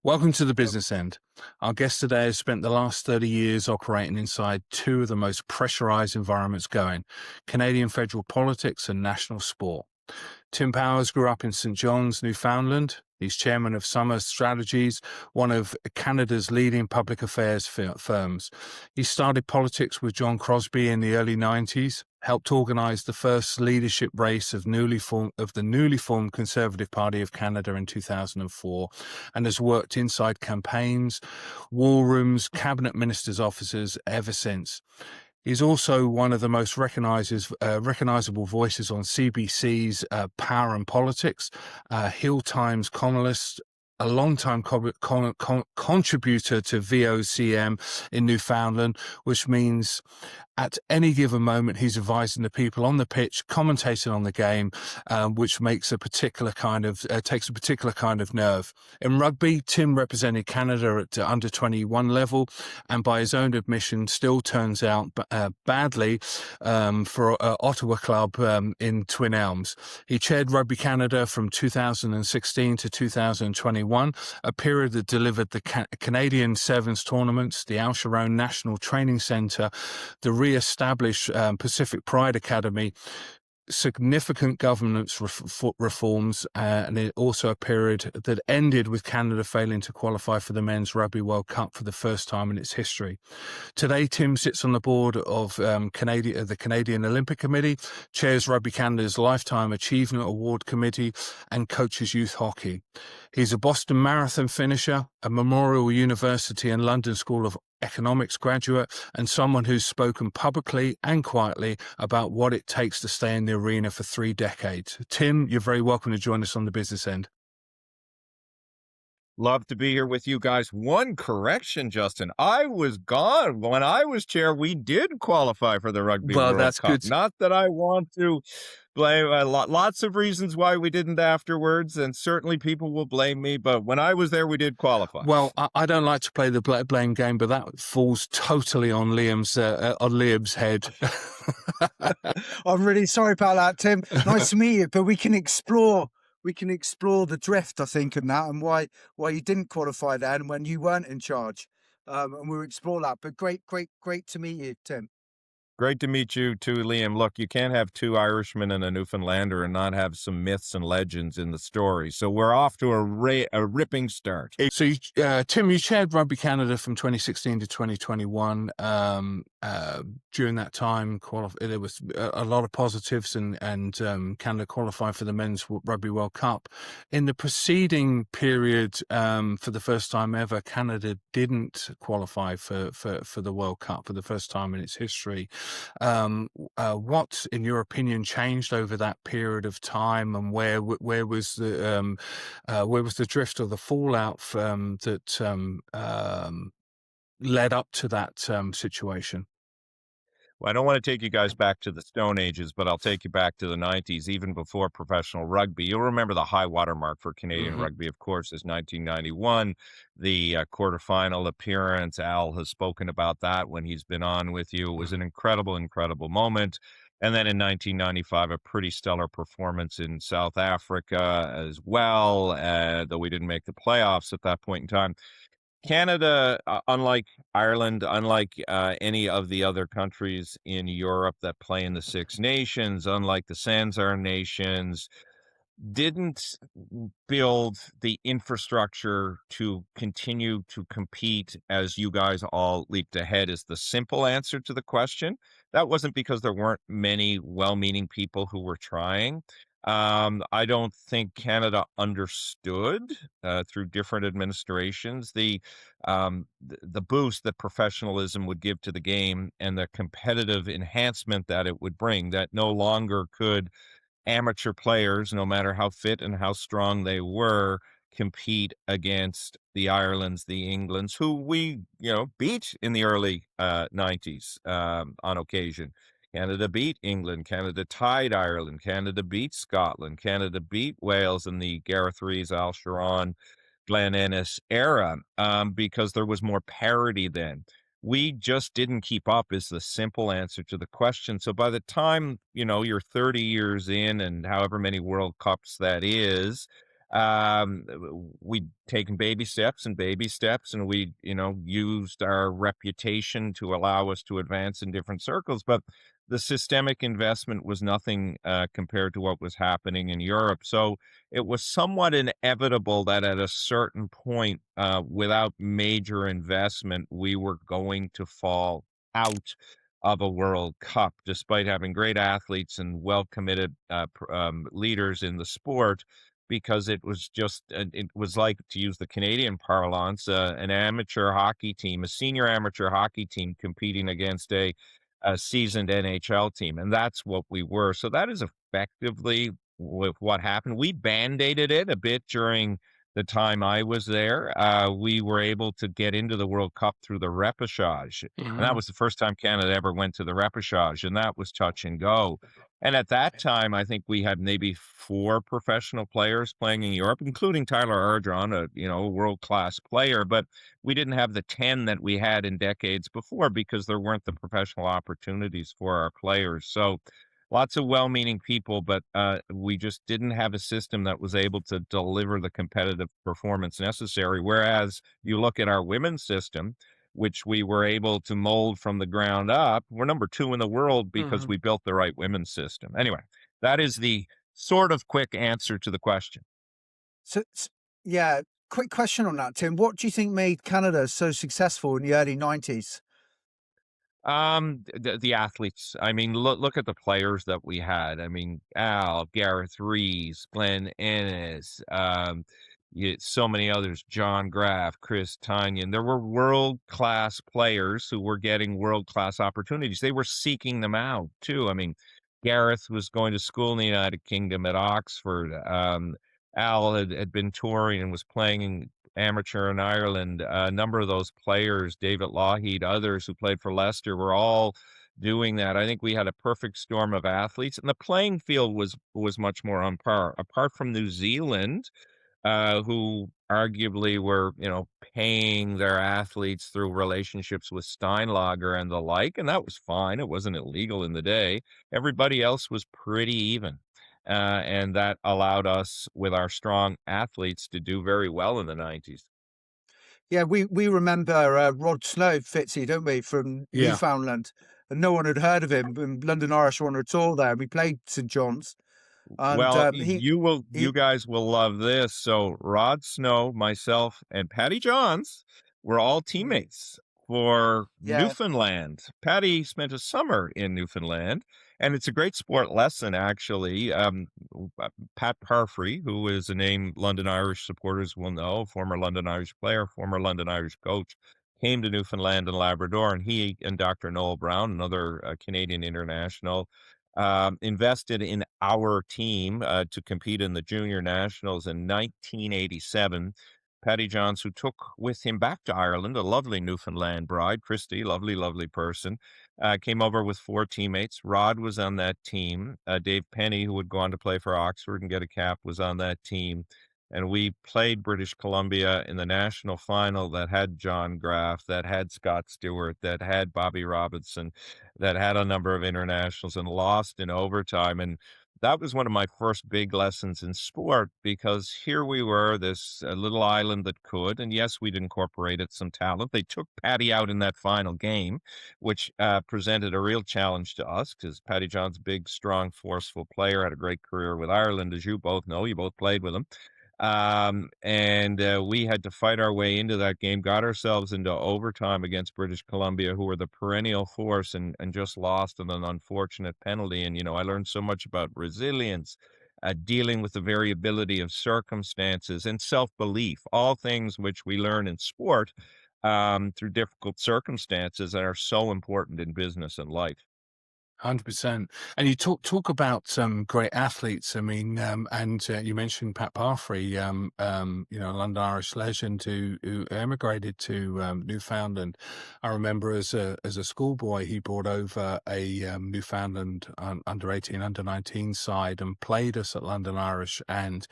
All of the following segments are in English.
Welcome to the business end. Our guest today has spent the last 30 years operating inside two of the most pressurized environments going, Canadian federal politics and national sport. Tim Powers grew up in St. John's, Newfoundland. He's chairman of Summer Strategies, one of Canada's leading public affairs firms. He started politics with John Crosbie in the early 90s, helped organize the first leadership race of the newly formed Conservative Party of Canada in 2004, and has worked inside campaigns, war rooms, cabinet ministers' offices ever since. He's also one of the most recognizable voices on CBC's Power and Politics, Hill Times columnist, a long-time contributor to VOCM in Newfoundland, which means at any given moment he's advising the people on the pitch, commentating on the game, which makes takes a particular kind of nerve. In rugby, Tim represented Canada at under 21 level, and by his own admission, still turns out badly for Ottawa Club in Twin Elms. He chaired Rugby Canada from 2016 to 2021, a period that delivered the Canadian Sevens tournaments, the Al Sharon National Training Centre, the re-established Pacific Pride Academy, significant governance reforms, and it also a period that ended with Canada failing to qualify for the Men's Rugby World Cup for the first time in its history. Today, Tim sits on the board of the Canadian Olympic Committee, chairs Rugby Canada's Lifetime Achievement Award Committee, and coaches youth hockey. He's a Boston Marathon finisher, a Memorial University and London School of Economics graduate, and someone who's spoken publicly and quietly about what it takes to stay in the arena for 3 decades. Tim, you're very welcome to join us on the business end. Love to be here with you guys. One correction, Justin. I was gone. When I was chair, we did qualify for the Rugby World that's Cup. good. Not that I want to blame lots of reasons why we didn't afterwards, and certainly people will blame me, but when I was there, we did qualify. Well, I don't like to play the blame game, but that falls totally on Liam's head. I'm really sorry about that, Tim. Nice to meet you, but we can explore the drift, I think, in that, and why you didn't qualify then when you weren't in charge, and we'll explore that. But great to meet you, Tim. Great to meet you too, Liam. Look, you can't have 2 Irishmen and a Newfoundlander and not have some myths and legends in the story. So we're off to a ripping start. So, Tim, you chaired Rugby Canada from 2016 to 2021. During that time, there was a lot of positives, and Canada qualified for the Men's Rugby World Cup. In the preceding period, for the first time ever, Canada didn't qualify for the World Cup for the first time in its history. What, in your opinion, changed over that period of time, and where was the drift or the fallout that led up to that situation? Well, I don't want to take you guys back to the Stone Ages, but I'll take you back to the 90s, even before professional rugby. You'll remember the high watermark for Canadian rugby, of course, is 1991, the quarterfinal appearance. Al has spoken about that when he's been on with you. It was an incredible, incredible moment. And then in 1995, a pretty stellar performance in South Africa as well, though we didn't make the playoffs at that point in time. Canada, unlike Ireland, unlike any of the other countries in Europe that play in the Six Nations, unlike the Sanzar nations, didn't build the infrastructure to continue to compete as you guys all leaped ahead is the simple answer to the question. That wasn't because there weren't many well-meaning people who were trying. I don't think Canada understood through different administrations the boost that professionalism would give to the game and the competitive enhancement that it would bring, that no longer could amateur players, no matter how fit and how strong they were, compete against the Irelands, the Englands, who we, beat in the early 90s on occasion. Canada beat England. Canada tied Ireland. Canada beat Scotland. Canada beat Wales in the Gareth Rees, Al Sharon, Glenn Ennis era because there was more parity then. We just didn't keep up is the simple answer to the question. So by the time, you're 30 years in and however many World Cups that is, We'd taken baby steps and baby steps, and we, used our reputation to allow us to advance in different circles. But the systemic investment was nothing compared to what was happening in Europe. So it was somewhat inevitable that at a certain point, without major investment, we were going to fall out of a World Cup, despite having great athletes and well committed leaders in the sport, because it was like, to use the Canadian parlance, an amateur hockey team, a senior amateur hockey team competing against a seasoned NHL team. And that's what we were. So that is effectively with what happened. We band-aided it a bit during the time I was there. We were able to get into the World Cup through the repechage. And that Mhm. was the first time Canada ever went to the repechage. And that was touch and go. And at that time, I think we had maybe 4 professional players playing in Europe, including Tyler Ardron, a world-class player, but we didn't have the 10 that we had in decades before because there weren't the professional opportunities for our players. So lots of well-meaning people, but we just didn't have a system that was able to deliver the competitive performance necessary. Whereas you look at our women's system, which we were able to mold from the ground up. We're number 2 in the world because Mhm. we built the right women's system. Anyway, that is the sort of quick answer to the question. So, yeah, quick question on that, Tim. What do you think made Canada so successful in the early 90s? The athletes. I mean, look at the players that we had. I mean, Al, Gareth Rees, Glenn Ennis, so many others, John Graff, Chris Tanyan. There were world-class players who were getting world-class opportunities. They were seeking them out too. I mean, Gareth was going to school in the United Kingdom at Oxford. Al had been touring and was playing in amateur in Ireland. A number of those players, David Lougheed, others who played for Leicester, were all doing that. I think we had a perfect storm of athletes, and the playing field was much more on par. Apart from New Zealand, who arguably were, paying their athletes through relationships with Steinlager and the like, and that was fine. It wasn't illegal in the day. Everybody else was pretty even. And that allowed us, with our strong athletes, to do very well in the 90s. Yeah, we remember Rod Snow, Fitzy, don't we, from Yeah. Newfoundland, and no one had heard of him. And London Irish were on a tour there. We played St John's, and Well, you he guys will love this. So Rod Snow, myself, and Patty Johns were all mm, teammates for yeah, Newfoundland. Patty spent a summer in Newfoundland, and it's a great sport lesson, actually. Pat Parfrey, who is a name London Irish supporters will know, former London Irish player, former London Irish coach, came to Newfoundland and Labrador, and he and Dr. Noel Brown, another Canadian international, invested in our team to compete in the junior nationals in 1987. Patty Johns, who took with him back to Ireland, a lovely Newfoundland bride, Christy, lovely, lovely person, came over with 4 teammates. Rod was on that team. Dave Penny, who would go on to play for Oxford and get a cap, was on that team. And we played British Columbia in the national final that had John Graff, that had Scott Stewart, that had Bobby Robinson, that had a number of internationals, and lost in overtime. And that was one of my first big lessons in sport, because here we were, this little island that could, and yes, we'd incorporated some talent. They took Patty out in that final game, which presented a real challenge to us, because Patty John's big, strong, forceful player, had a great career with Ireland, as you both know. You both played with him. And we had to fight our way into that game, got ourselves into overtime against British Columbia, who were the perennial force, and just lost in an unfortunate penalty. And, I learned so much about resilience, dealing with the variability of circumstances, and self-belief, all things which we learn in sport through difficult circumstances and are so important in business and life. 100%. And you talk about some great athletes. I mean, and you mentioned Pat Parfrey, a London Irish legend who emigrated to Newfoundland. I remember as a schoolboy, he brought over a Newfoundland under 18, under 19 side and played us at London Irish. And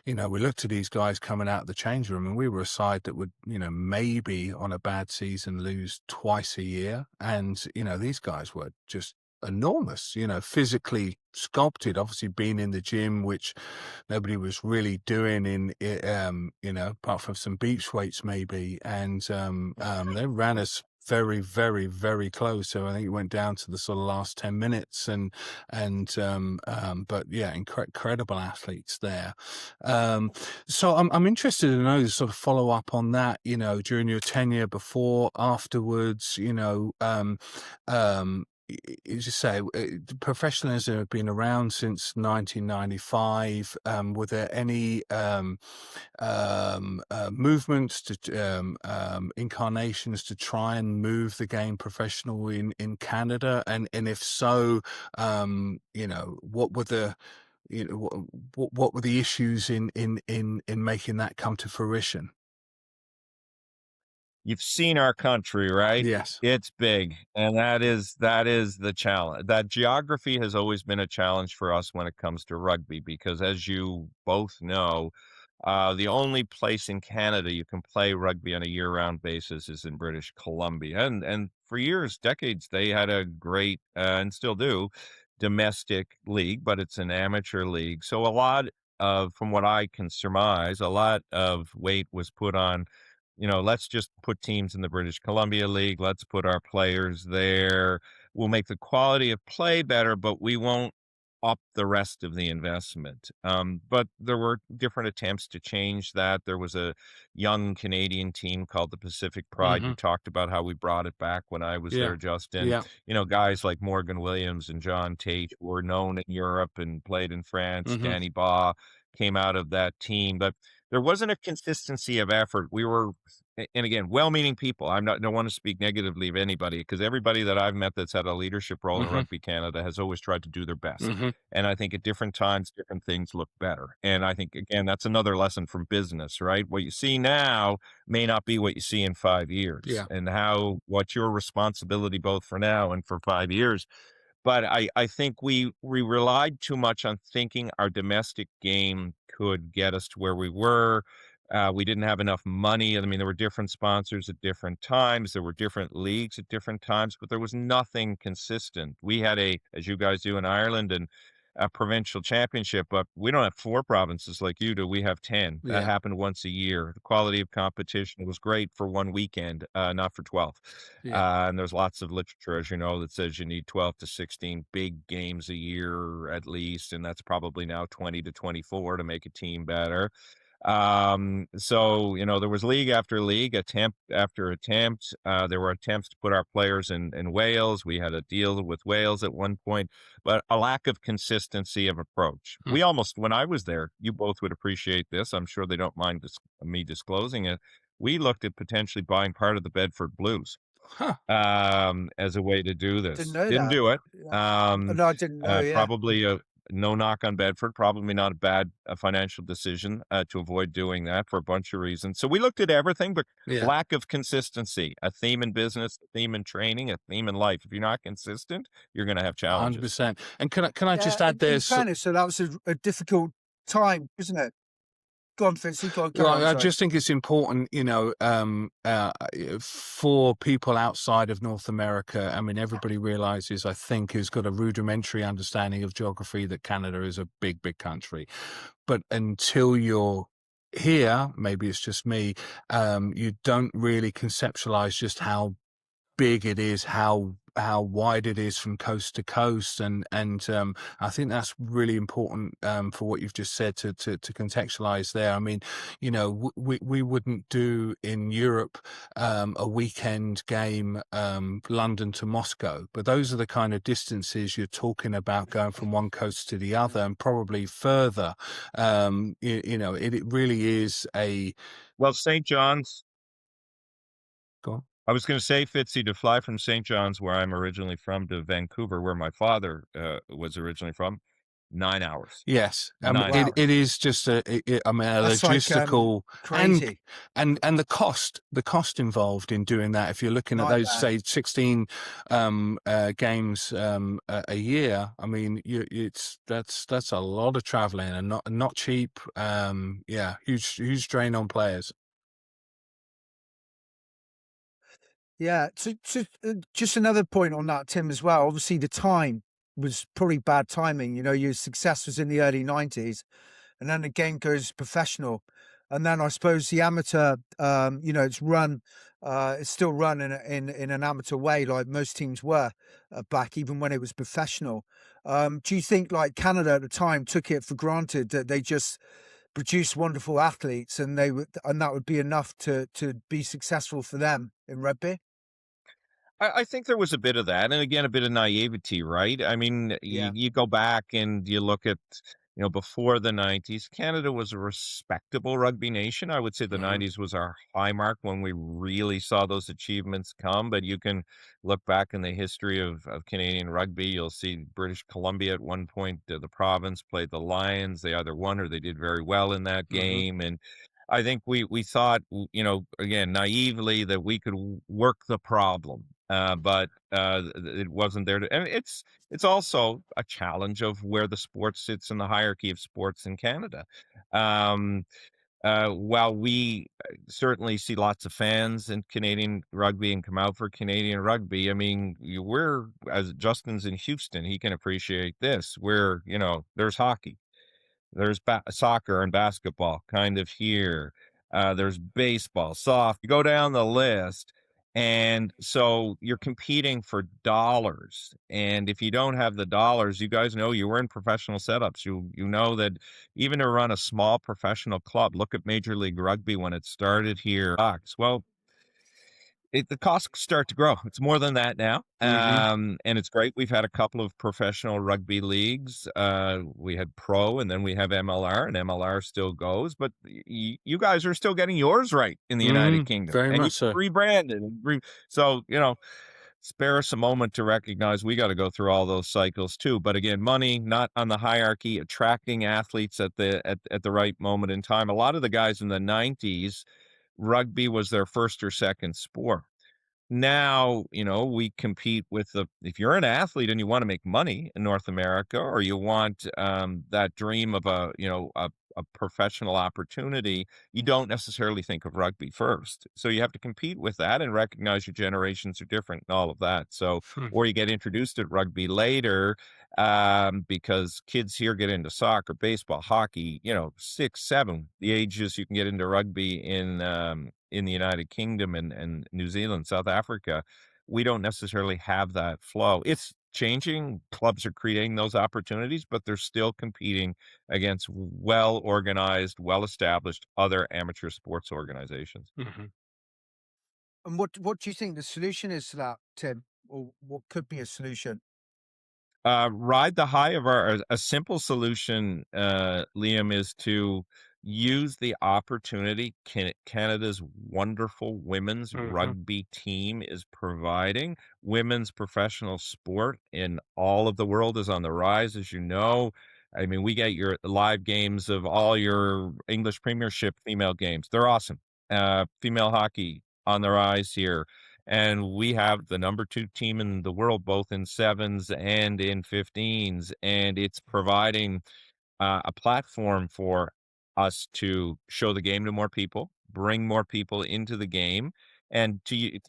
we looked at these guys coming out of the change room, and we were a side that would, maybe on a bad season lose twice a year. And these guys were just enormous, physically sculpted, obviously being in the gym, which nobody was really doing apart from some beach weights maybe. And they ran us very, very, very close. So I think it went down to the sort of last 10 minutes but yeah, incredible athletes there. So I'm interested to know, sort of follow up on that, during your tenure, before, afterwards, as you say, professionalism have been around since 1995. Were there any movements incarnations to try and move the game professional in Canada? And if so, what were the what were the issues in making that come to fruition? You've seen our country, right? Yes. It's big, and that is the challenge. That geography has always been a challenge for us when it comes to rugby, because as you both know, the only place in Canada you can play rugby on a year-round basis is in British Columbia, and for years, decades, they had a great, and still do, domestic league, but it's an amateur league. So a lot of, from what I can surmise, a lot of weight was put on, let's just put teams in the British Columbia League. Let's put our players there. We'll make the quality of play better, but we won't up the rest of the investment. But there were different attempts to change that. There was a young Canadian team called the Pacific Pride. You Hmm. talked about how we brought it back when I was Yeah. there, Justin. Yeah. Guys like Morgan Williams and John Tate were known in Europe and played in France. Hmm. Danny Baugh came out of that team, but there wasn't a consistency of effort. We were, and again, well-meaning people. Don't want to speak negatively of anybody, because everybody that I've met that's had a leadership role in Hmm. Rugby Canada has always tried to do their best. Hmm. And I think at different times, different things look better. And I think, again, that's another lesson from business, right? What you see now may not be what you see in 5 years, Yeah. and what's your responsibility both for now and for 5 years. But I think we relied too much on thinking our domestic game could get us to where we were. We didn't have enough money. I mean, there were different sponsors at different times. There were different leagues at different times, but there was nothing consistent. We had as you guys do in Ireland, and a provincial championship, but we don't have 4 provinces like you do. We have 10. That Yeah. happened once a year. The quality of competition was great for one weekend, not for 12. Yeah. And there's lots of literature, as you know, that says you need 12 to 16 big games a year at least, and that's probably now 20 to 24 to make a team better. So, there was league after league, attempt after attempt. There were attempts to put our players in Wales. We had a deal with Wales at one point, but a lack of consistency of approach. Mm. We almost, when I was there, you both would appreciate this. I'm sure they don't mind me disclosing it. We looked at potentially buying part of the Bedford Blues Huh. as a way to do Didn't this. know Didn't that. do it. Yeah. Um, No, I didn't know. Yeah. Probably no knock on Bedford, probably not a bad financial decision to avoid doing that for a bunch of reasons. So we looked at everything, but Yeah. lack of consistency, a theme in business, a theme in training, a theme in life. If you're not consistent, you're going to have challenges. 100%. And can I just Yeah, add in this? fairness, so that was a difficult time, isn't it? Go on, Fitzy. Go on, carry Well, on. I Sorry. just think it's important, for people outside of North America. I mean, everybody realizes, I think, who's got a rudimentary understanding of geography, that Canada is a big, big country. But until you're here, maybe it's just me, you don't really conceptualize just how big it is, how wide it is from coast to coast, and I think that's really important for what you've just said to contextualize there. I mean, we wouldn't do in Europe a weekend game, London to Moscow, but those are the kind of distances you're talking about, going from one coast to the other and probably further. It really is a. Well, St. John's. Go on. I was going to say, Fitzy, to fly from St. John's, where I'm originally from, to Vancouver, where my father was originally from, 9 hours. Yes, I mean 9 Wow. hours. it is just a That's like logistical crazy. and the cost involved in doing that. If you're looking at those, Nightmare. say, 16 games a year, I mean, that's a lot of traveling and not cheap. Yeah, huge drain on players. Yeah. Just another point on that, Tim, as well. Obviously, the time was probably bad timing. You know, your success was in the early 90s, and then the game goes professional. And then I suppose the amateur, you know, it's still run in an amateur way, like most teams were back, even when it was professional. Do you think, like Canada at the time, took it for granted that they just produce wonderful athletes, and that would be enough to be successful for them in rugby? I think there was a bit of that, and again, a bit of naivety, right? I mean, Yeah. you go back and you look at, before the 90s, Canada was a respectable rugby nation. I would say the Hmm. 90s was our high mark when we really saw those achievements come. But you can look back in the history of Canadian rugby, you'll see British Columbia at one point, the province played the Lions. They either won or they did very well in that Hmm. game. And I think we thought, again, naively that we could work the problem, but it wasn't there to. And it's also a challenge of where the sport sits in the hierarchy of sports in Canada. Um, while we certainly see lots of fans in Canadian rugby and come out for Canadian rugby, I mean, we're as Justin's in Houston, he can appreciate this. There's hockey. There's soccer and basketball kind of here. There's baseball, soft. You go down the list. And so you're competing for dollars. And if you don't have the dollars, you guys know you were in professional setups. You know that even to run a small professional club, look at Major League Rugby when it started here. Well, the costs start to grow. It's more than that now, Hmm. and it's great. We've had a couple of professional rugby leagues. We had pro, and then we have MLR, and MLR still goes. But you guys are still getting yours right in the Hmm. United Kingdom, Very and you much so. rebranded. So spare us a moment to recognize we got to go through all those cycles too. But again, money not on the hierarchy, attracting athletes at the right moment in time. A lot of the guys in the '90s, rugby was their first or second sport. Now, we compete with if you're an athlete and you want to make money in North America, or you want that dream of a professional opportunity, you don't necessarily think of rugby first. So you have to compete with that and recognize your generations are different and all of that. So, Hmm. or you get introduced to rugby later, because kids here get into soccer, baseball, hockey, 6, 7, the ages you can get into rugby in the United Kingdom and New Zealand, South Africa. We don't necessarily have that flow. It's changing. Clubs are creating those opportunities, but they're still competing against well organized, well established other amateur sports organizations. Hmm. And what do you think the solution is to that, Tim? Or what could be a solution? Ride the high of a simple solution, Liam, is to use the opportunity Canada's wonderful women's Hmm. rugby team is providing. Women's professional sport in all of the world is on the rise, as you know. I mean, we get your live games of all your English Premiership female games. They're awesome. Female hockey on the rise here, and we have the number 2 team in the world, both in sevens and in 15s. And it's providing a platform for us to show the game to more people, bring more people into the game. And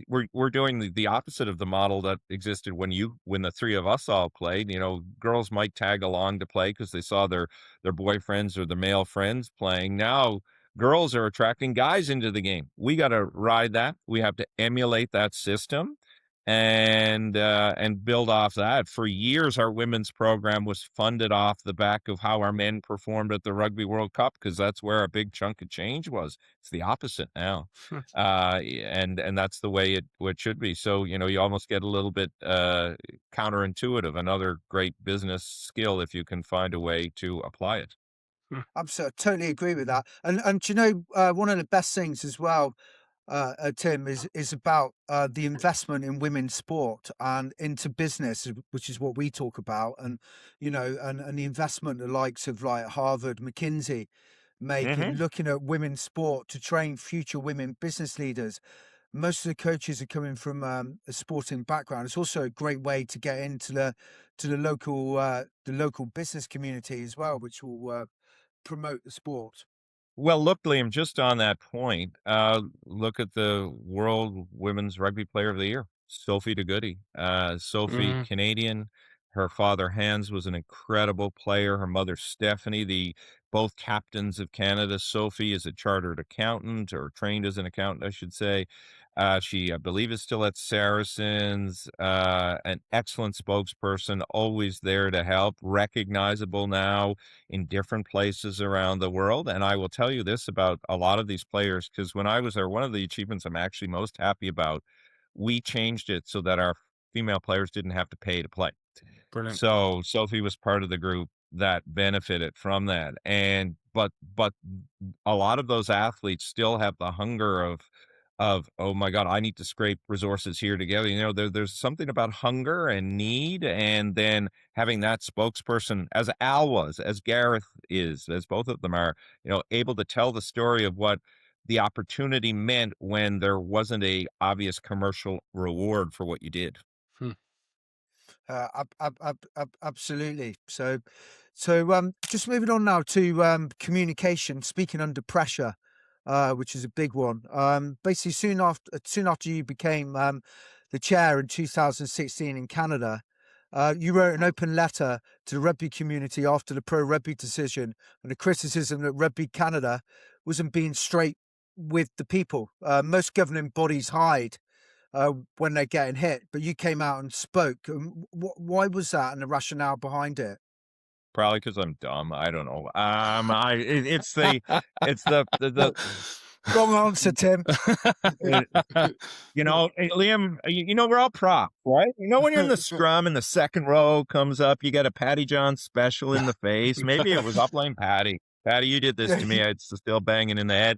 we're doing the opposite of the model that existed when the three of us all played. Girls might tag along to play because they saw their boyfriends or their male friends playing. Now girls are attracting guys into the game. We got to ride that. We have to emulate that system and build off that. For years, our women's program was funded off the back of how our men performed at the Rugby World Cup, because that's where a big chunk of change was. It's the opposite now. And that's the way it should be. So, you almost get a little bit counterintuitive, another great business skill if you can find a way to apply it. Totally agree with that. And do you know, one of the best things as well, Tim, is about the investment in women's sport and into business, which is what we talk about, and and the investment the likes of like Harvard, McKinsey make in Hmm. looking at women's sport to train future women business leaders. Most of the coaches are coming from a sporting background. It's also a great way to get into the local business community as well, which will promote the sport. Well, look, Liam, just on that point, look at the World Women's Rugby Player of the Year, Sophie DeGoody. Sophie, Mhm. Canadian. Her father, Hans, was an incredible player. Her mother, Stephanie, the both captains of Canada. Sophie is a chartered accountant, or trained as an accountant, I should say. She, I believe, is still at Saracens. An excellent spokesperson, always there to help, recognizable now in different places around the world. And I will tell you this about a lot of these players, because when I was there, one of the achievements I'm actually most happy about, we changed it so that our female players didn't have to pay to play. Brilliant. So Sophie was part of the group that benefited from that. And but a lot of those athletes still have the hunger of, oh my God, I need to scrape resources here together. There's something about hunger and need, and then having that spokesperson, as Al was, as Gareth is, as both of them are, able to tell the story of what the opportunity meant when there wasn't a obvious commercial reward for what you did. Hmm. Absolutely. Just moving on now to communication, speaking under pressure, which is a big one. Basically, soon after you became the chair in 2016 in Canada, you wrote an open letter to the rugby community after the pro rugby decision and the criticism that Rugby Canada wasn't being straight with the people. Most governing bodies hide when they're getting hit, but you came out and spoke. Why was that, and the rationale behind it? Probably because 'cause I'm dumb, I don't know. It's the Wrong answer, Tim. uh, hey, Liam, we're all props, right? When you're in the scrum and the second row comes up, you get a Patty John special in the face. Maybe it was upline Patty. Patty, you did this to me. It's still banging in the head.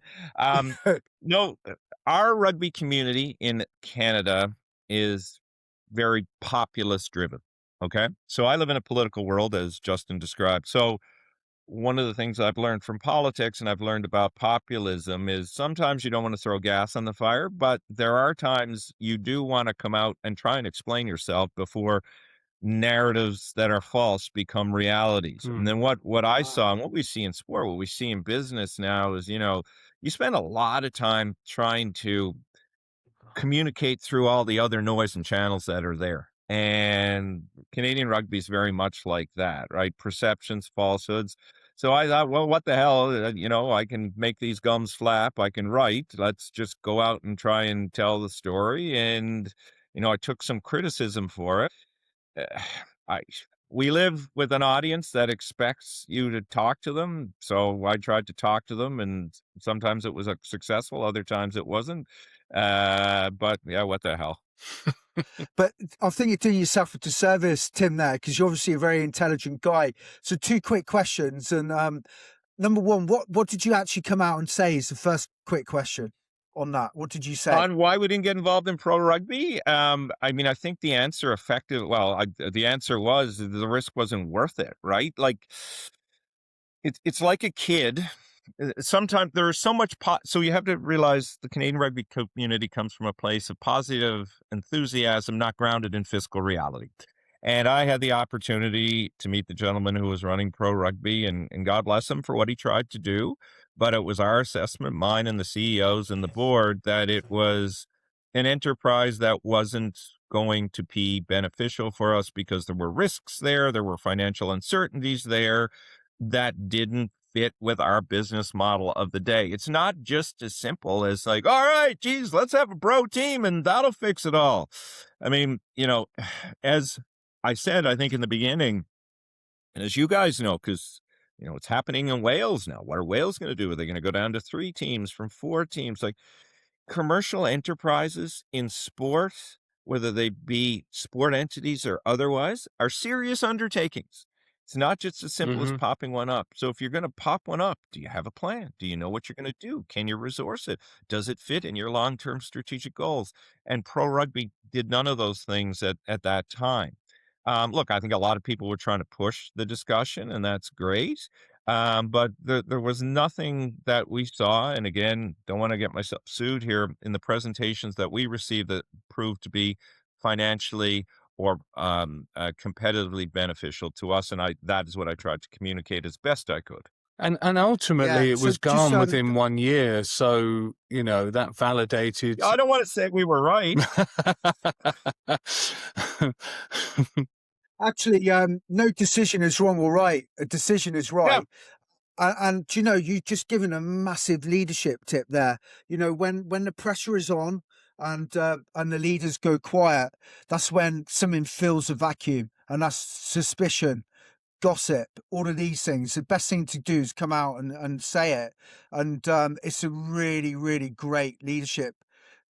No, our rugby community in Canada is very populist driven. Okay. So I live in a political world, as Justin described. So one of the things I've learned from politics and I've learned about populism is sometimes you don't want to throw gas on the fire, but there are times you do want to come out and try and explain yourself before narratives that are false become realities. And Mm. then what I saw and what we see in sport, what we see in business now is, you spend a lot of time trying to communicate through all the other noise and channels that are there. And Canadian rugby is very much like that, right? Perceptions, falsehoods. So I thought, well, what the hell? I can make these gums flap. I can write. Let's just go out and try and tell the story. And, I took some criticism for it. Uh, I we live with an audience that expects you to talk to them, so I tried to talk to them, and sometimes it was successful, other times it wasn't. But yeah, what the hell? But I think you're doing yourself a disservice, Tim, there, because you're obviously a very intelligent guy. So two quick questions. And number one, what did you actually come out and say is the first quick question on that? What did you say? On why we didn't get involved in pro rugby? I mean, I think the answer the answer was the risk wasn't worth it, right? Like it's like a kid. Sometimes there is so much so you have to realize the Canadian rugby community comes from a place of positive enthusiasm, not grounded in fiscal reality. And I had the opportunity to meet the gentleman who was running pro rugby, and God bless him for what he tried to do. But it was our assessment, mine and the CEOs and the board, that it was an enterprise that wasn't going to be beneficial for us because there were risks there, there were financial uncertainties there that didn't fit with our business model of the day. It's not just as simple as like, all right, geez, let's have a pro team and that'll fix it all. I mean, as I said, I think in the beginning, and as you guys know, because it's happening in Wales now. What are Wales going to do? Are they going to go down to 3 teams from 4 teams? Like, commercial enterprises in sports, whether they be sport entities or otherwise, are serious undertakings. It's not just as simple as Mhm. popping one up. So if you're going to pop one up, do you have a plan? Do you know what you're going to do? Can you resource it? Does it fit in your long-term strategic goals? And pro rugby did none of those things at that time. Look, I think a lot of people were trying to push the discussion, and that's great. But there was nothing that we saw, and again, don't want to get myself sued here, in the presentations that we received that proved to be financially or competitively beneficial to us, and that is what I tried to communicate as best I could. And ultimately, Yeah. it So was just gone within 1 year. So, that validated. I don't want to say we were right. actually, no decision is wrong or right. A decision is Yeah. right. And you just given a massive leadership tip there. When the pressure is on and the leaders go quiet, that's when something fills a vacuum, and that's suspicion, gossip, all of these things. The best thing to do is come out and say it. And it's a really, really great leadership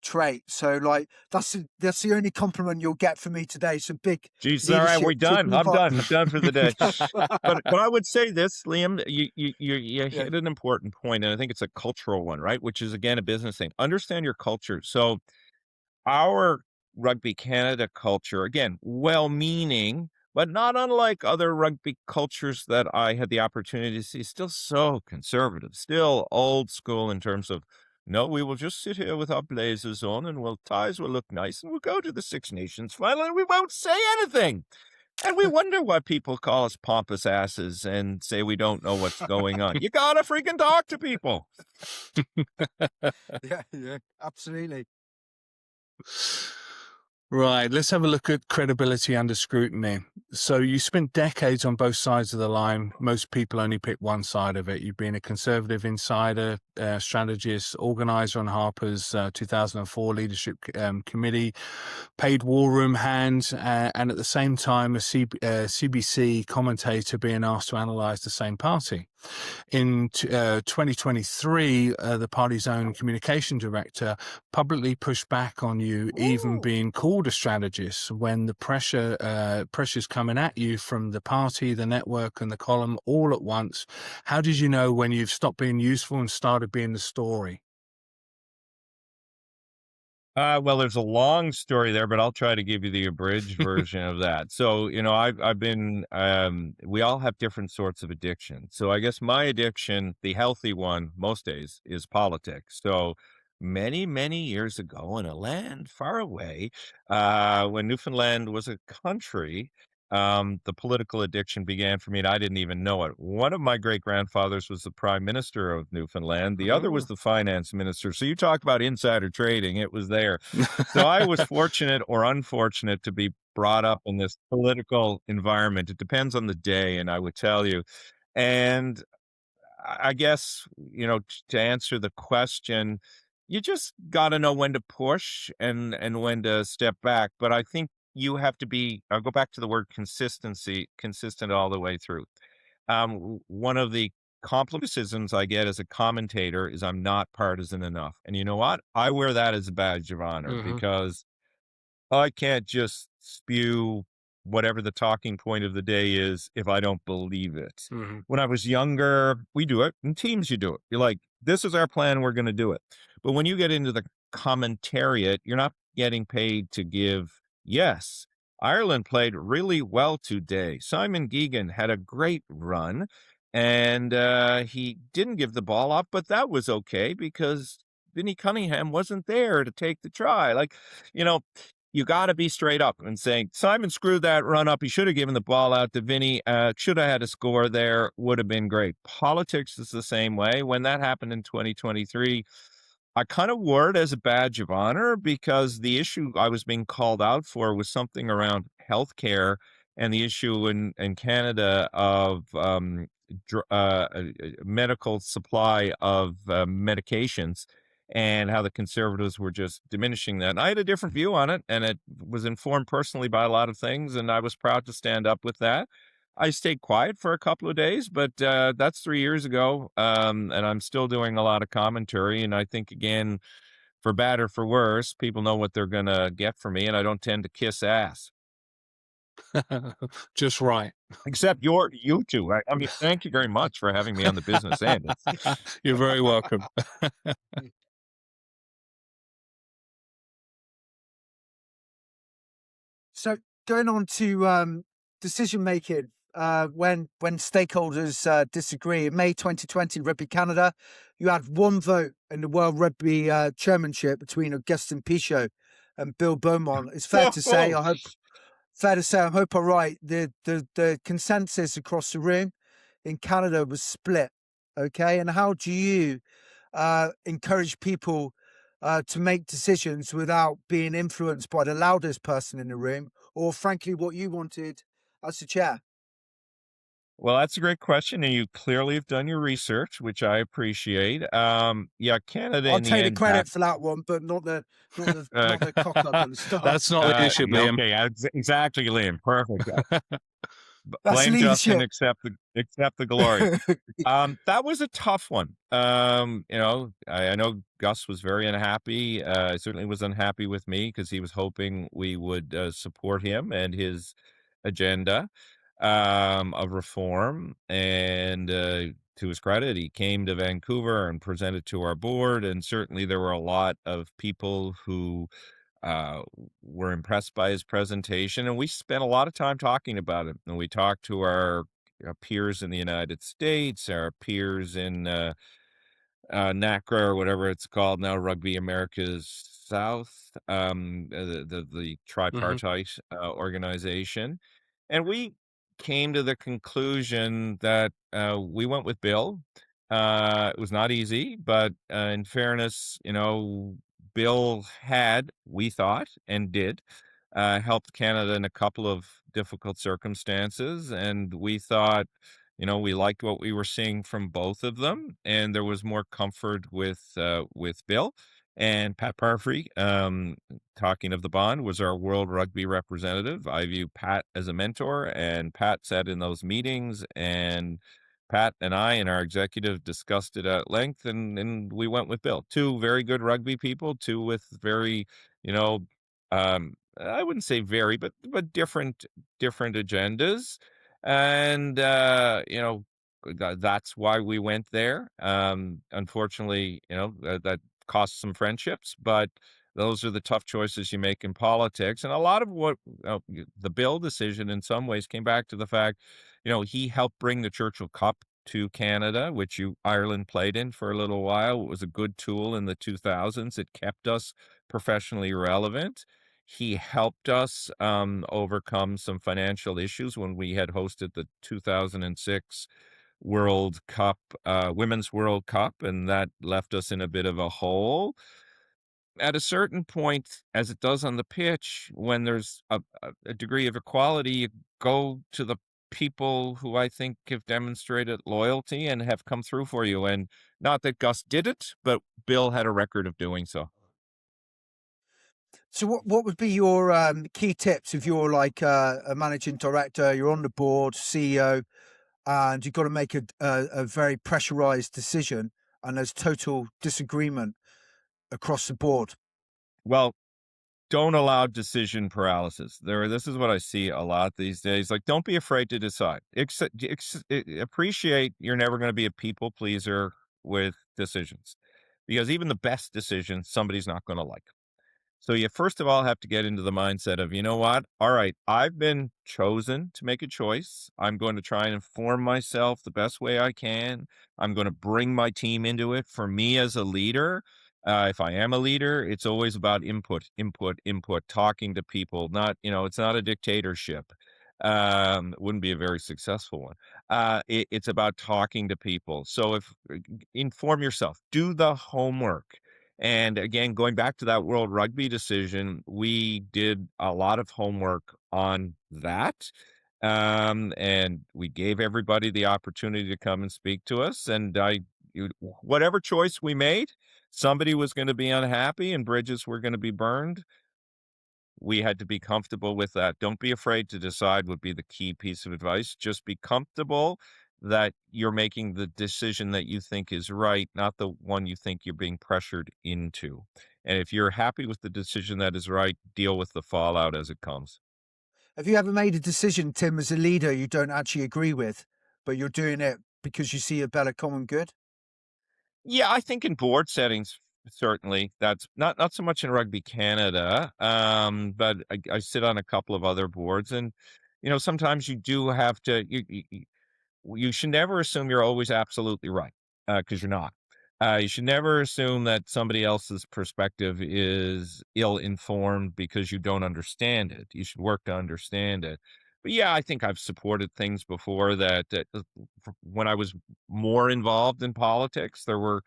trait. So like that's the only compliment you'll get from me today. So big Geez, all right, leadership we're done. I'm advice. done. I'm done for the day. But I would say this, Liam, you Yeah. hit an important point, and I think it's a cultural one, right? Which is again a business thing. Understand your culture. So our Rugby Canada culture, again, well-meaning, but not unlike other rugby cultures that I had the opportunity to see, still so conservative, still old school in terms of, no, we will just sit here with our blazers on and ties will look nice and we'll go to the Six Nations final and we won't say anything. And we wonder why people call us pompous asses and say we don't know what's going on. You gotta freaking talk to people. Yeah, absolutely. Right, let's have a look at credibility under scrutiny. So you spent decades on both sides of the line. Most people only pick one side of it. You've been a conservative insider, strategist, organizer on Harper's 2004 Leadership Committee, paid war room hand, and at the same time a CBC commentator being asked to analyze the same party. In 2023, the party's own communication director publicly pushed back on you even being called a strategist when the pressure's coming at you from the party, the network, and the column all at once. How did you know when you've stopped being useful and started being the story? Well, there's a long story there, but I'll try to give you the abridged version of that. So, I've been, we all have different sorts of addiction. So I guess my addiction, the healthy one most days, is politics. So many, many years ago in a land far away, when Newfoundland was a country, the political addiction began for me, and I didn't even know it. One of my great grandfathers was the prime minister of Newfoundland. The other was the finance minister. So you talk about insider trading, it was there. So I was fortunate or unfortunate to be brought up in this political environment. It depends on the day, and I would tell you. And I guess, to answer the question, you just got to know when to push and when to step back. But I think you have to be, I'll go back to the word consistency, consistent all the way through. One of the criticisms I get as a commentator is I'm not partisan enough. And you know what? I wear that as a badge of honor Mhm. because I can't just spew whatever the talking point of the day is if I don't believe it. Mhm. When I was younger, we do it. In teams, you do it. You're like, this is our plan. We're going to do it. But when you get into the commentariat, you're not getting paid to give yes. Ireland played really well today. Simon Geoghegan had a great run and he didn't give the ball up, but that was okay because Vinnie Cunningham wasn't there to take the try. Like, you know, you got to be straight up and saying, Simon screwed that run up. He should have given the ball out to Vinny. Should have had a score there. Would have been great. Politics is the same way. When that happened in 2023, I kind of wore it as a badge of honor because the issue I was being called out for was something around healthcare and the issue in Canada of medical supply of medications and how the conservatives were just diminishing that. And I had a different view on it, and it was informed personally by a lot of things, and I was proud to stand up with that. I stayed quiet for a couple of days, but that's 3 years ago, and I'm still doing a lot of commentary. And I think, again, for bad or for worse, people know what they're going to get from me, and I don't tend to kiss ass. Just right. Except you two. I mean, thank you very much for having me on the business end. You're very welcome. So going on to decision making, when stakeholders disagree. In May 2020, Rugby Canada, you had one vote in the World Rugby Chairmanship between Augustin Pichot and Bill Beaumont. It's fair to say, I hope I'm right. The consensus across the room in Canada was split. Okay, and how do you encourage people to make decisions without being influenced by the loudest person in the room, or frankly, what you wanted as the chair? Well, that's a great question, and you clearly have done your research, which I appreciate. Yeah, Canada I'll in the take the end back. credit for that one, but not the cock up at the start. That's not leadership, Yeah, Liam. okay, exactly, Liam. Perfect. That's Blame Justin, leadership. accept the glory. That was a tough one. I know Gus was very unhappy. Certainly was unhappy with me because he was hoping we would support him and his agenda of reform. And to his credit, he came to Vancouver and presented to our board. And certainly there were a lot of people who uh, were impressed by his presentation, and we spent a lot of time talking about it. And we talked to our peers in the United States, our peers in NACRA or whatever it's called now, Rugby America's South, the Hmm. tripartite organization, and we came to the conclusion that we went with Bill. It was not easy, but in fairness, Bill had, we thought, and did, helped Canada in a couple of difficult circumstances, and we thought, we liked what we were seeing from both of them, and there was more comfort with Bill and Pat Parfrey. Talking of the bond, was our World Rugby representative. I view Pat as a mentor, and Pat sat in those meetings, and Pat and I and our executive discussed it at length, and we went with Bill. Two very good rugby people, two with very, you know, I wouldn't say very, but different agendas, and that's why we went there. Unfortunately, that cost some friendships, but those are the tough choices you make in politics. And a lot of what the Bill decision in some ways came back to the fact, he helped bring the Churchill Cup to Canada, which Ireland played in for a little while. It was a good tool in the 2000s. It kept us professionally relevant. He helped us overcome some financial issues when we had hosted the 2006 World Cup, Women's World Cup, and that left us in a bit of a hole. At a certain point, as it does on the pitch, when there's a degree of equality, you go to the people who I think have demonstrated loyalty and have come through for you. And not that Gus did it, but Bill had a record of doing so. So what would be your key tips if you're like a managing director, you're on the board, CEO, and you've got to make a very pressurized decision and there's total disagreement across the board? Well, don't allow decision paralysis. This is what I see a lot these days. Like, don't be afraid to decide. Appreciate you're never going to be a people pleaser with decisions, because even the best decision, somebody's not going to like. So you first of all have to get into the mindset of, you know what? All right, I've been chosen to make a choice. I'm going to try and inform myself the best way I can. I'm going to bring my team into it. For me as a leader, if I am a leader, it's always about input, talking to people. Not, it's not a dictatorship. It wouldn't be a very successful one. It's about talking to people. So inform yourself, do the homework. And again, going back to that World Rugby decision, we did a lot of homework on that. And we gave everybody the opportunity to come and speak to us. And whatever choice we made, somebody was going to be unhappy and bridges were going to be burned. We had to be comfortable with that. Don't be afraid to decide would be the key piece of advice. Just be comfortable that you're making the decision that you think is right, not the one you think you're being pressured into. And if you're happy with the decision that is right, deal with the fallout as it comes. Have you ever made a decision, Tim, as a leader you don't actually agree with, but you're doing it because you see a better common good? Yeah, I think in board settings, certainly that's not so much in Rugby Canada, but I sit on a couple of other boards, and sometimes you do have to. You should never assume you're always absolutely right, because you're not. You should never assume that somebody else's perspective is ill-informed because you don't understand it. You should work to understand it. But yeah, I think I've supported things before when I was more involved in politics, there were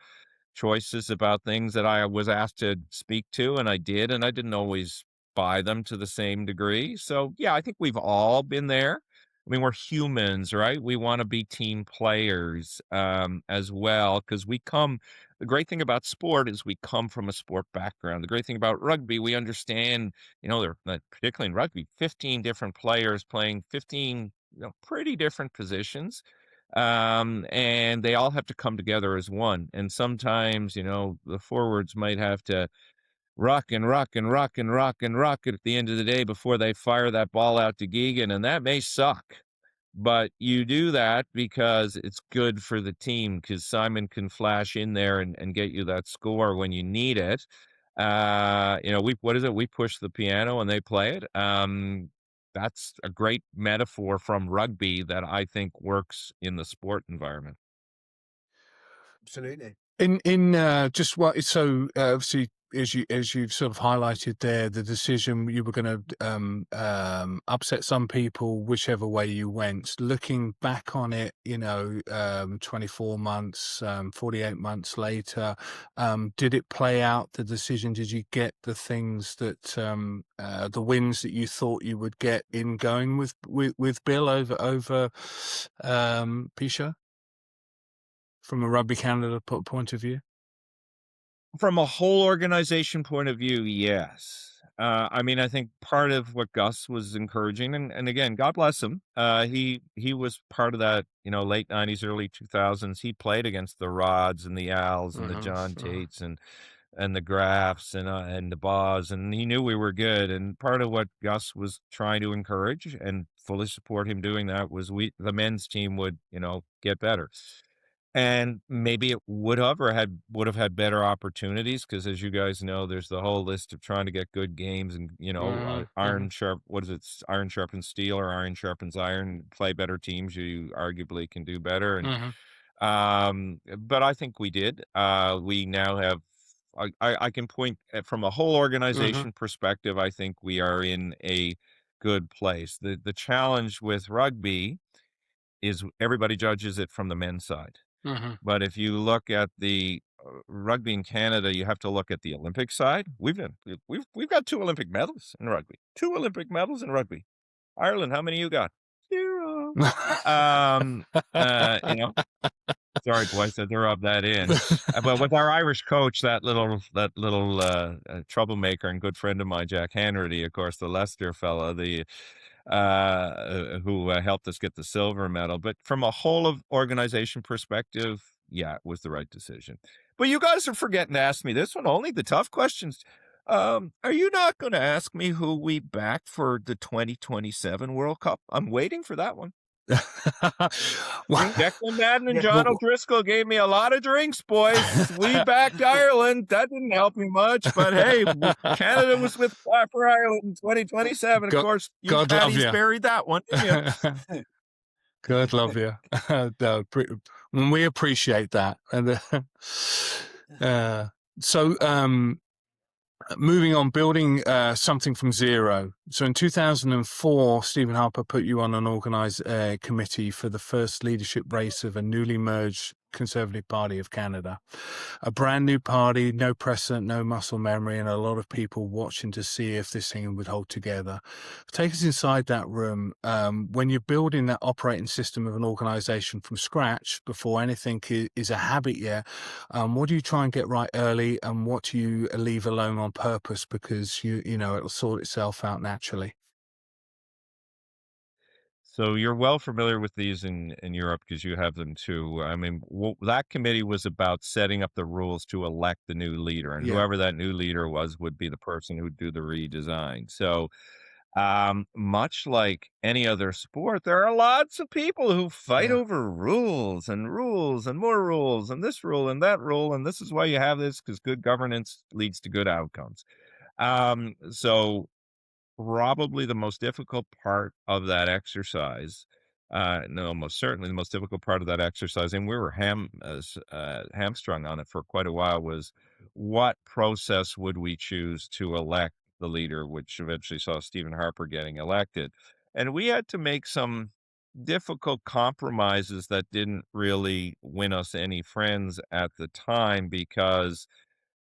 choices about things that I was asked to speak to, and I did, and I didn't always buy them to the same degree. So, yeah, I think we've all been there. I mean, we're humans, right? We want to be team players as well, because the great thing about sport is we come from a sport background. The great thing about rugby, we understand, particularly in rugby, 15 different players playing 15, pretty different positions, and they all have to come together as one. And sometimes, the forwards might have to rock and rock and rock and rock and rock at the end of the day before they fire that ball out to Geegan, and that may suck. But you do that because it's good for the team, because Simon can flash in there and get you that score when you need it. What is it? We push the piano and they play it. That's a great metaphor from rugby that I think works in the sport environment. Absolutely. Just what so obviously as you've sort of highlighted there, the decision you were going to upset some people whichever way you went. Looking back on it, 24 months, 48 months later, did it play out, the decision? Did you get the things that the wins that you thought you would get in going with Bill over Pisha? From a Rugby Canada point of view? From a whole organization point of view, yes. I mean, I think part of what Gus was encouraging, and again, God bless him. He was part of that, late '90s, early 2000s. He played against the Rods and the Als and the John Tates and the Graffs and the Baws, and he knew we were good. And part of what Gus was trying to encourage and fully support him doing that was the men's team would, get better. And maybe it would have had better opportunities, because as you guys know, there's the whole list of trying to get good games and, iron sharp, what is it? Iron sharpens steel or iron sharpens iron. Play better teams, you arguably can do better. And but I think we did. We now have I can point from a whole organization perspective, I think we are in a good place. The challenge with rugby is everybody judges it from the men's side. But if you look at the rugby in Canada, you have to look at the Olympic side. We've got 2 Olympic medals in rugby. 2 Olympic medals in rugby. Ireland, how many you got? 0. You know, sorry, boys, I threw up that in. But with our Irish coach, that little troublemaker and good friend of mine, Jack Hanratty, of course, the Leicester fella, who helped us get the silver medal. But from a whole of organization perspective, yeah, it was the right decision. But you guys are forgetting to ask me this one, only the tough questions. Are you not going to ask me who we back for the 2027 World Cup? I'm waiting for that one. Declan Madden and John O'Driscoll gave me a lot of drinks, boys. We backed Ireland. That didn't help me much, but hey, Canada was with for Ireland in 2027. Of course, you Patty's buried that one, didn't you? God love you. No, we appreciate that. And moving on, building something from zero. So in 2004, Stephen Harper put you on an organised committee for the first leadership race of a newly merged Conservative Party of Canada. A brand new party, no precedent, no muscle memory, and a lot of people watching to see if this thing would hold together. Take us inside that room. When you're building that operating system of an organisation from scratch, before anything is a habit yet, what do you try and get right early, and what do you leave alone on purpose because it'll sort itself out naturally? So you're well familiar with these in Europe because you have them too. I mean, that committee was about setting up the rules to elect the new leader, and whoever that new leader was would be the person who'd do the redesign. So, much like any other sport, there are lots of people who fight over rules and more rules and this rule and that rule, and this is why you have this, because good governance leads to good outcomes. So probably the most difficult part of that exercise, no, most certainly the most difficult part of that exercise, and we were hamstrung on it for quite a while, was what process would we choose to elect the leader, which eventually saw Stephen Harper getting elected. And we had to make some difficult compromises that didn't really win us any friends at the time because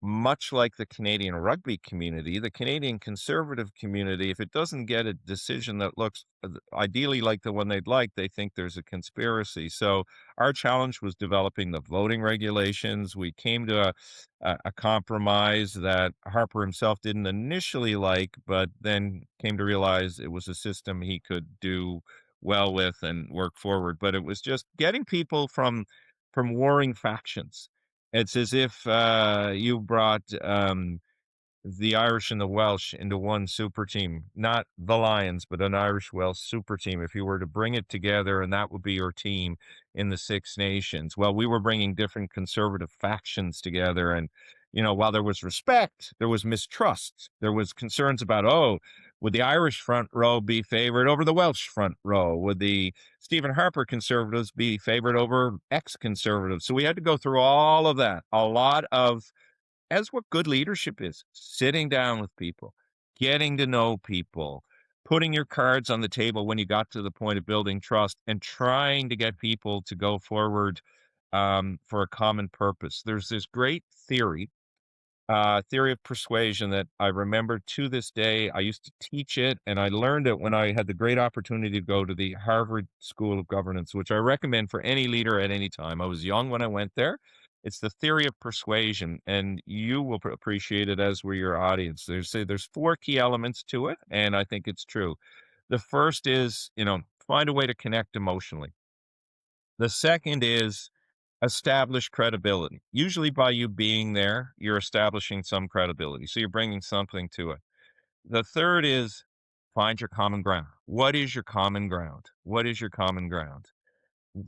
much like the Canadian rugby community, the Canadian conservative community, if it doesn't get a decision that looks ideally like the one they'd like, they think there's a conspiracy. So our challenge was developing the voting regulations. We came to a compromise that Harper himself didn't initially like, but then came to realize it was a system he could do well with and work forward. But it was just getting people from warring factions. It's as if, you brought, the Irish and the Welsh into one super team, not the Lions, but an Irish-Welsh super team. If you were to bring it together and that would be your team in the Six Nations. Well, we were bringing different conservative factions together and, while there was respect, there was mistrust. There was concerns about, "Oh, would the Irish front row be favored over the Welsh front row? Would the Stephen Harper conservatives be favored over ex-conservatives?" So we had to go through all of that. A lot of as what good leadership is, sitting down with people, getting to know people, putting your cards on the table when you got to the point of building trust, and trying to get people to go forward for a common purpose. There's this great theory of persuasion that I remember to this day. I used to teach it, and I learned it when I had the great opportunity to go to the Harvard School of Governance, which I recommend for any leader at any time. I was young when I went there. It's the theory of persuasion, and you will appreciate it as will your audience. There's four key elements to it, and I think it's true. The first is, find a way to connect emotionally. The second is establish credibility. Usually by you being there, you're establishing some credibility. So you're bringing something to it. The third is find your common ground. What is your common ground? What is your common ground?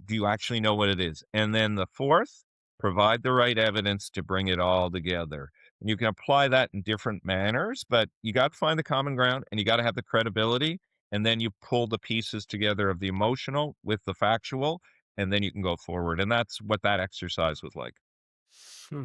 Do you actually know what it is? And then the fourth, provide the right evidence to bring it all together. And you can apply that in different manners, but you got to find the common ground and you got to have the credibility. And then you pull the pieces together of the emotional with the factual, and then you can go forward. And that's what that exercise was like. Hmm.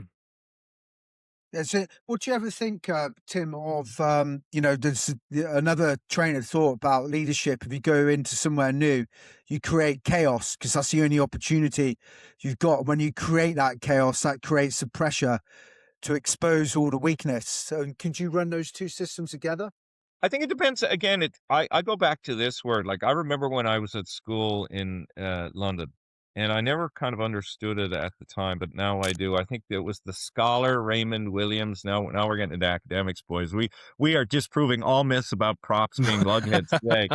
Yeah, so what do you ever think, Tim, of, there's another train of thought about leadership. If you go into somewhere new, you create chaos because that's the only opportunity you've got. When you create that chaos, that creates the pressure to expose all the weakness. So can you run those two systems together? I think it depends. Again, I go back to this word. Like I remember when I was at school in London, and I never kind of understood it at the time, but now I do. I think it was the scholar Raymond Williams. Now we're getting into academics, boys. We are disproving all myths about props being lugheads today.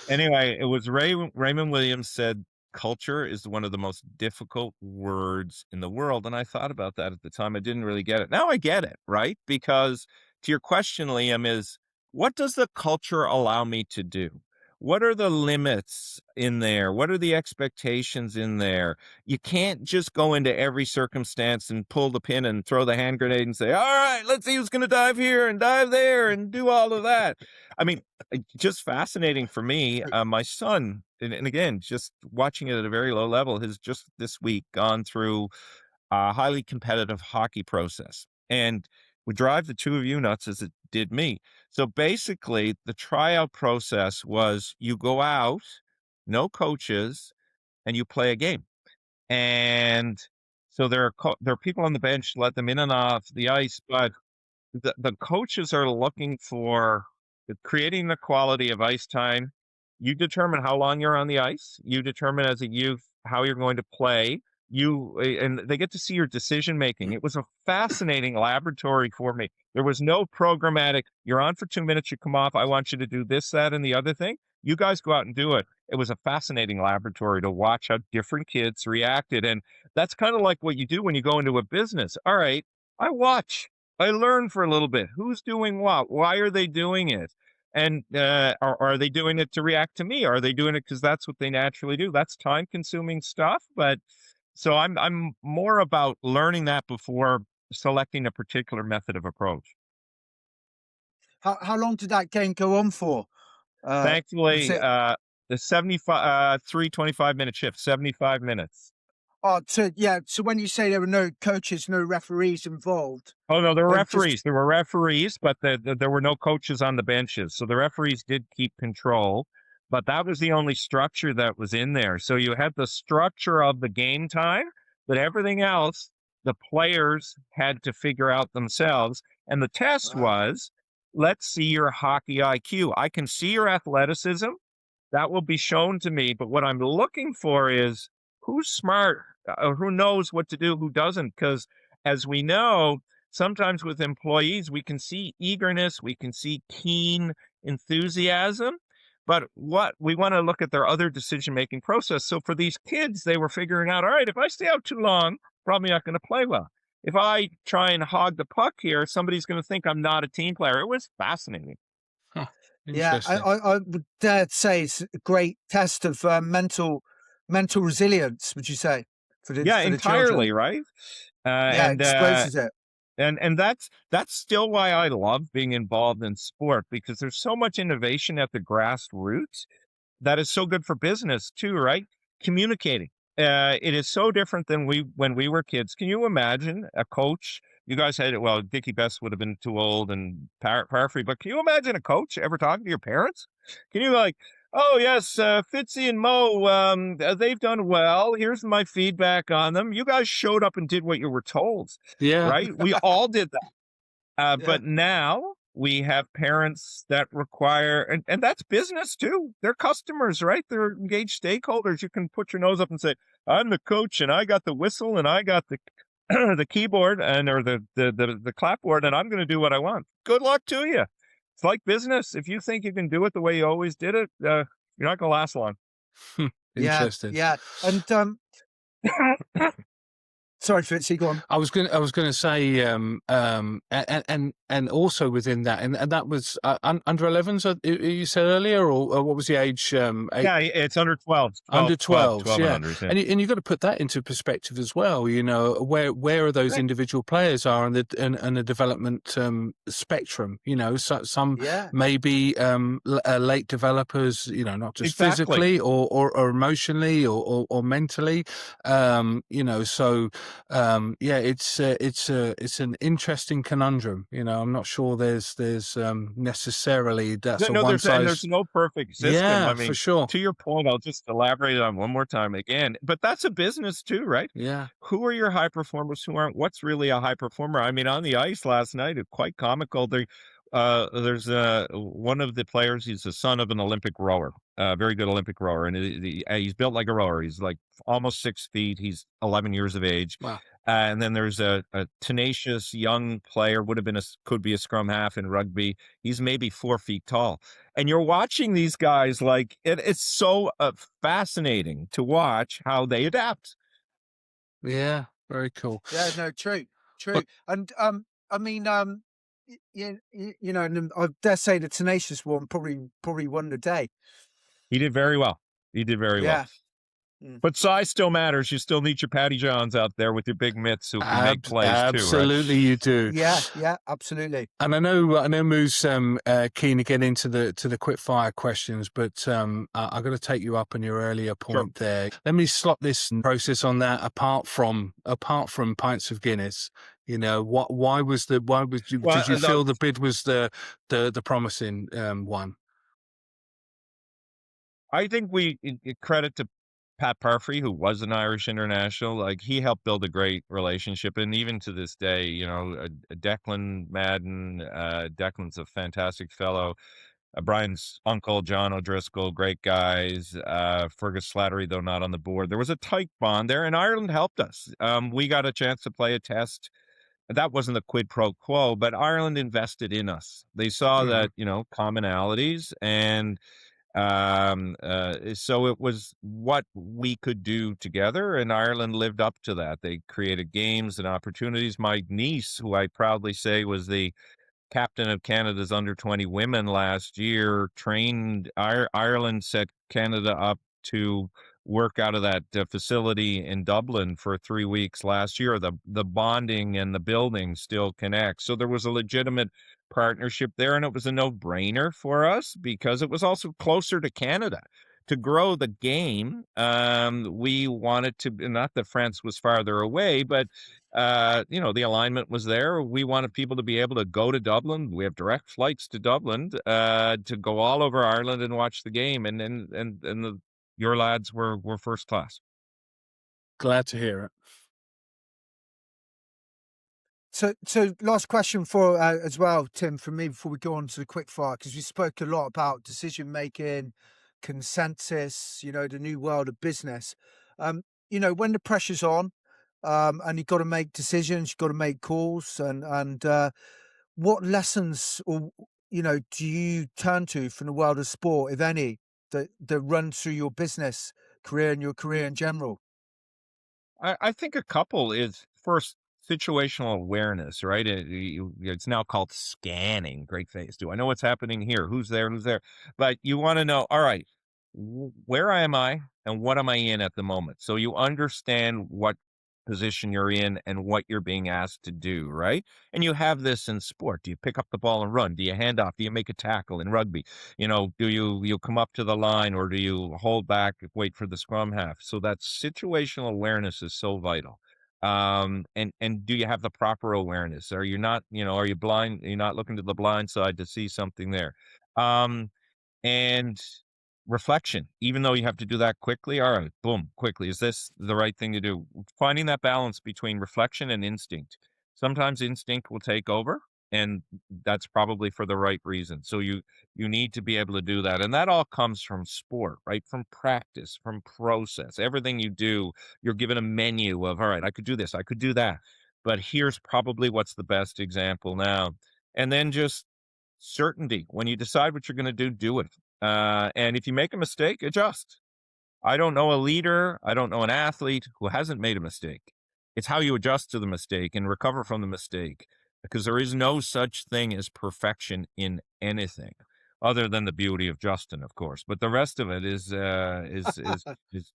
Anyway, it was Raymond Williams said culture is one of the most difficult words in the world, and I thought about that at the time. I didn't really get it. Now I get it, right? Because to your question, Liam, is what does the culture allow me to do? What are the limits in there? What are the expectations in there? You can't just go into every circumstance and pull the pin and throw the hand grenade and say, all right, let's see who's going to dive here and dive there and do all of that. I mean, just fascinating for me. My son, and again, just watching it at a very low level, has just this week gone through a highly competitive hockey process. And would drive the two of you nuts as it did me. So basically, the tryout process was you go out, no coaches, and you play a game. And so there are people on the bench, let them in and off the ice, but the coaches are looking for creating the quality of ice time. You determine how long you're on the ice. You determine as a youth how you're going to play. And they get to see your decision making. It was a fascinating laboratory for me. There was no programmatic. You're on for 2 minutes. You come off. I want you to do this, that, and the other thing. You guys go out and do it. It was a fascinating laboratory to watch how different kids reacted. And that's kind of like what you do when you go into a business. All right, I watch. I learn for a little bit. Who's doing what? Why are they doing it? And are they doing it to react to me? Are they doing it because that's what they naturally do? That's time consuming stuff. But so I'm more about learning that before selecting a particular method of approach. How long did that game go on for? Was Thankfully, it the 75 3 25-minute shift, 75 minutes. Oh, so when you say there were no coaches, no referees involved, Oh, no, there were then just referees. There were referees, but there were no coaches on the benches. So the referees did keep control, but that was the only structure that was in there. So you had the structure of the game time, but everything else, the players had to figure out themselves. And the test wow. was, let's see your hockey IQ. I can see your athleticism. That will be shown to me. But what I'm looking for is who's smart, who knows what to do, who doesn't. Because as we know, sometimes with employees, we can see eagerness, we can see keen enthusiasm, but what we want to look at their other decision-making process. So for these kids, they were figuring out, all right, if I stay out too long, probably not going to play well. If I try and hog the puck here, somebody's going to think I'm not a team player. It was fascinating. Huh. Yeah, Interesting. I would dare to say it's a great test of mental resilience. Would you say for Yeah, the children? entirely, right? Yeah, And exposes it. and that's still why I love being involved in sport, because there's so much innovation at the grassroots that is so good for business too, right? Communicating. It is so different than when we were kids. Can you imagine a coach? You guys had, well, Dickie Best would have been too old and Parfrey, but can you imagine a coach ever talking to your parents? Can you like, oh yes, Fitzy and Mo, they've done well. Here's my feedback on them. You guys showed up and did what you were told, Yeah. right? We all did that. Yeah, But now we have parents that require, and that's business too. They're customers, right? They're engaged stakeholders. You can put your nose up and say, I'm the coach and I got the whistle and I got the the keyboard or the clapboard and I'm going to do what I want. Good luck to you. It's like business. If you think you can do it the way you always did it, you're not going to last long. yeah, Interesting. yeah. And sorry, Fitzy, go on. I was going to say, and also within that, and that was under 11s. You said earlier, or what was the age? Yeah, it's under 12, Under 12, 12s, 12 and yeah. unders. Yeah. And you've got to put that into perspective as well. You know, where are those Right. individual players are in the development spectrum. You know, some Yeah, may be late developers. You know, not just Exactly. physically or emotionally or mentally. You know, so. Yeah, it's an interesting conundrum. You know, I'm not sure there's necessarily that's a No, one there's size. no perfect system. Yeah, I for mean, sure. to your point, I'll just elaborate on one more time again. But that's a business too, right? Yeah. Who are your high performers? Who aren't? What's really a high performer? I mean, on the ice last night, it's quite comical. There's one of the players. He's the son of an Olympic rower, very good Olympic rower, and he's built like a rower. He's like almost 6 feet. He's 11 years of age. Wow. And then there's a tenacious young player, could be a scrum half in rugby. He's maybe 4 feet tall. And you're watching these guys like it's so fascinating to watch how they adapt. Yeah. Very cool. yeah. No, true, But And I mean, you know, and I dare say the tenacious one probably won the day. He did very well. He did very well. Yeah. Mm. But size still matters. You still need your Patty Johns out there with your big mitts who can make plays too, right? absolutely, you do. Yeah, absolutely. And I know Moo's keen to get into the quick fire questions, but I've got to take you up on your earlier point there. Let me slot this process on that. Apart from pints of Guinness, you know, did you feel the bid was the promising one? I think we credit to Pat Parfrey, who was an Irish international. Like, he helped build a great relationship, and even to this day, you know, Declan Madden, Declan's a fantastic fellow. Brian's uncle, John O'Driscoll, great guys. Fergus Slattery, though not on the board. There was a tight bond there, and Ireland helped us. We got a chance to play a test. That wasn't a quid pro quo, but Ireland invested in us. They saw that, you know, commonalities, and so it was what we could do together, and Ireland lived up to that. They created games and opportunities. My niece, who I proudly say was the captain of Canada's under-20 women last year, trained Ireland, set Canada up to work out of that facility in Dublin for 3 weeks last year. The bonding and the building still connect. So there was a legitimate partnership there, and it was a no-brainer for us because it was also closer to Canada. to grow the game, we wanted to, not that France was farther away, but the alignment was there. We wanted people to be able to go to Dublin. We have direct flights to Dublin to go all over Ireland and watch the game, and your lads were first class. Glad to hear it. So last question for as well, Tim, from me before we go on to the quick fire, because we spoke a lot about decision making, consensus, the new world of business. When the pressure's on, and you've got to make decisions, you've got to make calls, and what lessons or do you turn to from the world of sport, if any, that run through your business career and your career in general? I think a couple is first situational awareness, right? It's now called scanning. Great face. Do I know what's happening here? Who's there? Who's there? But you want to know, all right, where am I and what am I in at the moment? So you understand what position you're in and what you're being asked to do, right? And you have this in sport. Do you pick up the ball and run? Do you hand off? Do you make a tackle in rugby? Do you come up to the line, or do you hold back, wait for the scrum half? So that situational awareness is so vital. And do you have the proper awareness? Are you not, are you blind? You're not looking to the blind side to see something there. And reflection, even though you have to do that quickly. All right, boom, quickly. Is this the right thing to do? Finding that balance between reflection and instinct. Sometimes instinct will take over, and that's probably for the right reason. So you need to be able to do that. And that all comes from sport, right? From practice, from process. Everything you do, you're given a menu of, all right, I could do this, I could do that. But here's probably what's the best example now. And then just certainty. When you decide what you're going to do it. And if you make a mistake, adjust. I don't know a leader, I don't know an athlete who hasn't made a mistake. It's how you adjust to the mistake and recover from the mistake, because there is no such thing as perfection in anything, other than the beauty of Justin, of course. But the rest of it is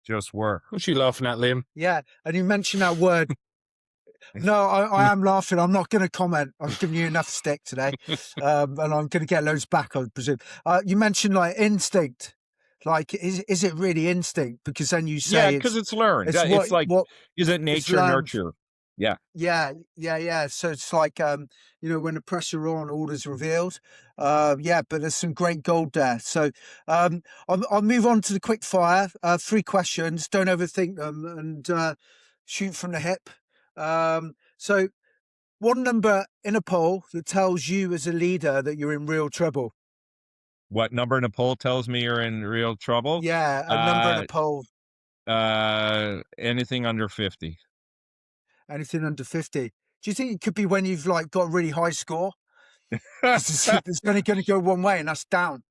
just work. What are you laughing at, Liam? Yeah, and you mentioned that word. No, I am laughing. I'm not going to comment. I've given you enough stick today, and I'm going to get loads back, I presume. You mentioned like instinct. Like, is it really instinct? Because then you say because it's learned. it's It's like, what is it nature, learned. nurture? Yeah. Yeah. So it's like, when the pressure on, orders revealed. But there's some great gold there. So I'll move on to the quick fire. 3 questions. Don't overthink them, and shoot from the hip. So one number in a poll that tells you as a leader that you're in real trouble. What number in a poll tells me you're in real trouble? Yeah, a number in a poll. Anything under 50. Anything under 50. Do you think it could be when you've like got a really high score? It's only going to go one way, and that's down.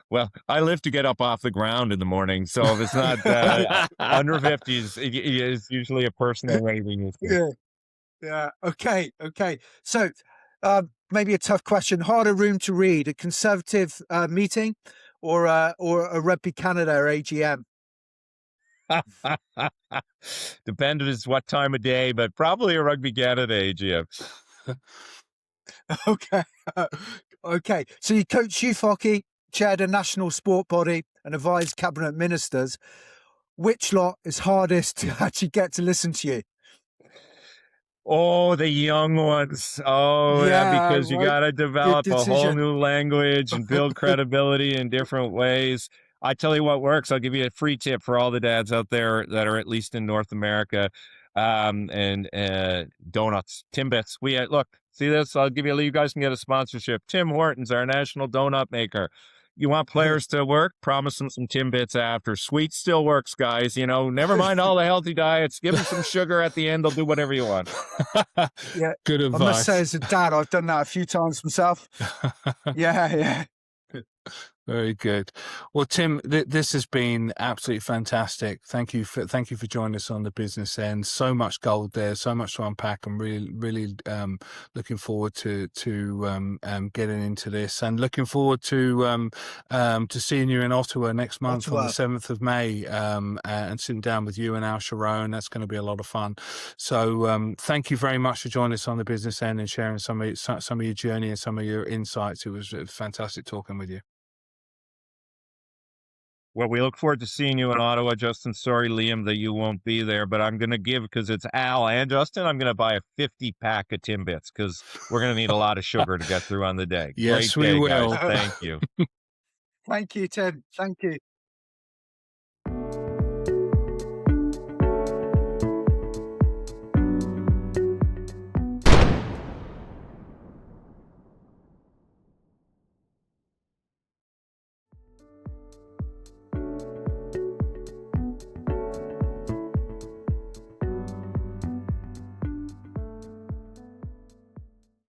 Well, I live to get up off the ground in the morning, so if it's not under 50 is usually a personal rating. Yeah. Okay. So maybe a tough question. Harder room to read: a Conservative meeting or a Rugby Canada AGM? Depends what time of day, but probably a Rugby Canada AGM. Okay. So you coached youth hockey, chaired a national sport body, and advised cabinet ministers. Which lot is hardest to actually get to listen to you? Oh, the young ones. Oh, yeah, because you right. got to Good develop a whole decision. new language and build credibility in different ways. I tell you what works. I'll give you a free tip for all the dads out there that are at least in North America. And donuts, Timbits. Look, see this? I'll give you guys can get a sponsorship. Tim Hortons, our national donut maker. You want players to work? Promise them some Timbits after. Sweet still works, guys. Never mind all the healthy diets. Give them some sugar at the end. They'll do whatever you want. Yeah, Good advice. I must say, as a dad, I've done that a few times myself. Yeah. Very good. Well, Tim, this has been absolutely fantastic. Thank you for joining us on the business end. So much gold there, so much to unpack. I'm really looking forward to getting into this, and looking forward to seeing you in Ottawa next month on the 7th of May, and sitting down with you and Al Sharon. That's going to be a lot of fun. So thank you very much for joining us on the business end and sharing some of your journey and some of your insights. It was fantastic talking with you. Well, we look forward to seeing you in Ottawa, Justin. Sorry, Liam, that you won't be there, but I'm going to give, because it's Al and Justin, I'm going to buy a 50-pack of Timbits, because we're going to need a lot of sugar to get through on the day. Yes, Great we day, guys. will. Thank you. Thank you, Tim. Thank you.